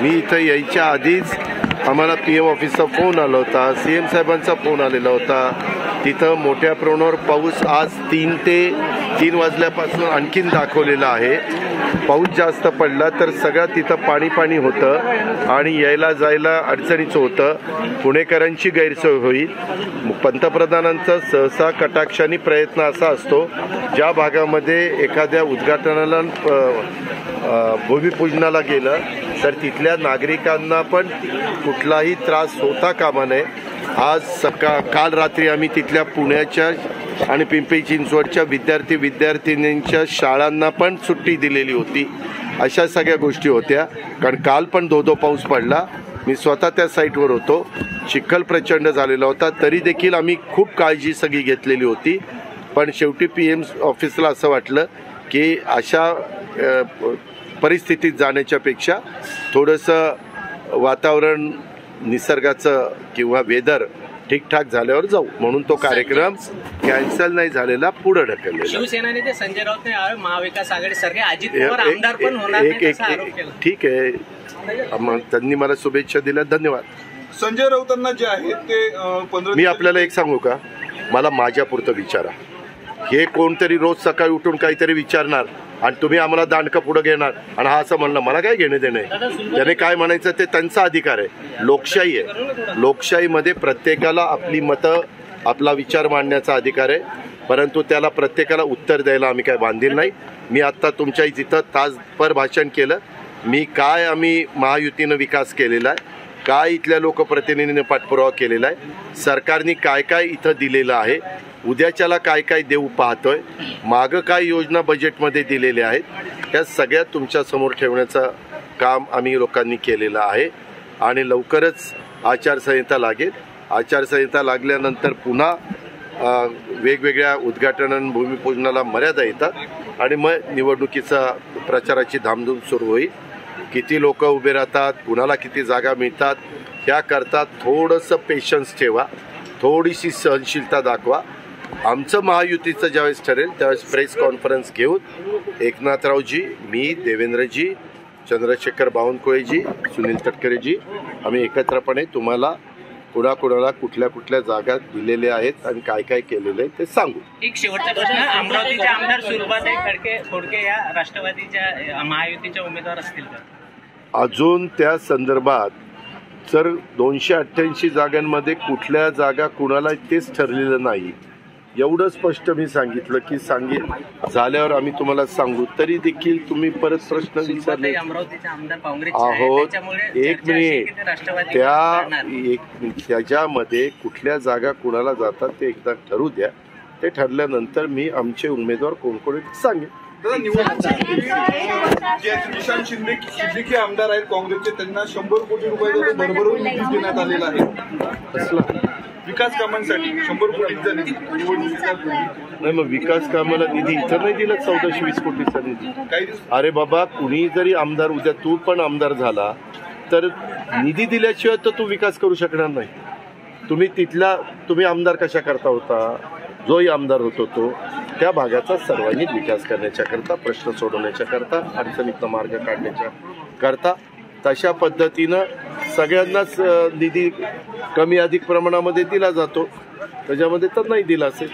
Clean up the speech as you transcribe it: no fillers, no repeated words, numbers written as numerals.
मी इथं यायच्या आधीच आम्हाला PM ऑफिसचा फोन आला होता, CM साहेबांचा फोन आलेला होता. तिथं मोठ्या प्रमाणावर पाऊस आज 3 वाजल्यापासून आणखीन दाखवलेला आहे. पाऊस जास्त पडला तर सगळं तिथं पाणी होतं आणि यायला जायला अडचणीचं होतं. पुणेकरांची गैरसोय होईल. पंतप्रधानांचा सहसा कटाक्षाने प्रयत्न असा असतो, ज्या भागामध्ये एखाद्या उद्घाटनाला भूमिपूजनाला गेलं तर तिथल्या नागरिकांना पण कुठलाही त्रास होता कामा नये. आज काल रात्री आम्ही तिथल्या पुण्याच्या आणि पिंपरी चिंचवडच्या विद्यार्थिनींच्या शाळांना पण सुट्टी दिलेली होती. अशा सगळ्या गोष्टी होत्या. कारण काल पण धो पाऊस पडला. मी स्वतः त्या साईटवर होतो. चिखल प्रचंड झालेला होता. तरी देखील आम्ही खूप काळजी सगळी घेतलेली होती. पण शेवटी PM ऑफिसला असं वाटलं की अशा परिस्थितीत जाण्याच्या थोडंसं वातावरण निसर्गाचं किंवा वेदर ठीकठाक झाल्यावर जाऊ म्हणून तो कार्यक्रम कॅन्सल नाही झालेला, पुढे ढकललेला. शिवसेना नेते संजय राऊत ने महाविकास आघाडी सारखे अजित पवार आमदार पण होणार नाही असा आरोप केला. ठीक आहे, त्यांनी मला शुभेच्छा दिल्या, धन्यवाद. संजय राऊतांना जे आहे ते मी आपल्याला एक सांगू का, मला माझ्यापुरतं विचारा. हे कोणतरी रोज सकाळी उठून काहीतरी विचारणार आणि तुम्ही आम्हाला दांडकं पुढे घेणार आणि हा असं म्हणलं, मला काय घेणे देणे. ज्याने काय म्हणायचं ते त्यांचा अधिकार आहे. लोकशाही आहे. लोकशाहीमध्ये प्रत्येकाला आपली मतं, आपला विचार मांडण्याचा अधिकार आहे. परंतु त्याला प्रत्येकाला उत्तर द्यायला आम्ही काय बांधील नाही. मी आत्ता तुमच्या इथं तासभर भाषण केलं. मी काय आम्ही महायुतीनं विकास केलेला आहे, काय इथल्या लोकप्रतिनिधींनी पाठपुरावा केलेला आहे, सरकारने काय काय इथं दिलेलं आहे, उद्याच्याला काय काय देऊ पाहतोय, मागं काय योजना बजेटमध्ये दिलेल्या आहेत, त्या सगळ्या तुमच्या समोर ठेवण्याचं काम आम्ही लोकांनी केलेलं आहे. आणि लवकरच आचारसंहिता लागेल. आचारसंहिता लागल्यानंतर पुन्हा वेगवेगळ्या उद्घाटन भूमिपूजनाला मर्यादा येतात आणि मग निवडणुकीचा प्रचाराची धामधूम सुरू होईल. किती लोक उभे राहतात, कुणाला किती जागा मिळतात, त्याकरता थोडंसं पेशन्स ठेवा, थोडीशी सहनशीलता दाखवा. आमचं महायुतीचं ज्यावेळेस ठरेल त्यावेळेस प्रेस कॉन्फरन्स घेऊन एकनाथरावजी, मी, देवेंद्रजी, चंद्रशेखर बावनकुळेजी, सुनील तटकरेजी आम्ही एकत्रपणे तुम्हाला कुणाकुणाला कुठल्या जागा दिलेल्या आहेत आणि काय काय केलेलं आहे ते सांगू. एक शेवटचा प्रश्न, अमरावतीचे आमदार सुलभाताई खोडके या राष्ट्रवादीच्या महायुतीच्या उमेदवार असतील का? अजून त्या संदर्भात जर 288 जागांमध्ये कुठल्या जागा कुणाला तेच ठरलेलं नाही. एवढं स्पष्ट मी सांगितलं की झाल्यावर आम्ही तुम्हाला सांगू. तरी देखील तुम्ही परत प्रश्न विचारले आहोत. एक मिनिट, त्याच्यामध्ये कुठल्या जागा कुणाला जातात ते एकदा ठरू द्या. ते ठरल्यानंतर मी आमचे उमेदवार कोण सांगेन. किशन शिंदे आमदार आहेत काँग्रेसचे, त्यांना 100 कोटी रुपये भरभरून निधी देण्यात आलेला आहे विकास कामांसाठी. 100 कोटींचा निधी नाही. मग विकास कामाला निधी इथं नाही दिला 1420 कोटीचा निधी. अरे बाबा, कुणी जरी आमदार, उद्या तू पण आमदार झाला तर निधी दिल्याशिवाय तर तू विकास करू शकणार नाही. तुम्ही आमदार कशा करता होता, जोही आमदार होतो तो त्या भागाचा सर्वांनी विकास करण्याच्या करता, प्रश्न सोडवण्याच्या करता, अडचणीतनं मार्ग काढण्याच्या करता, तशा पद्धतीनं सगळ्यांनाच निधी कमी अधिक प्रमाणामध्ये दिला जातो. त्याच्यामध्ये तर नाही दिला असेल.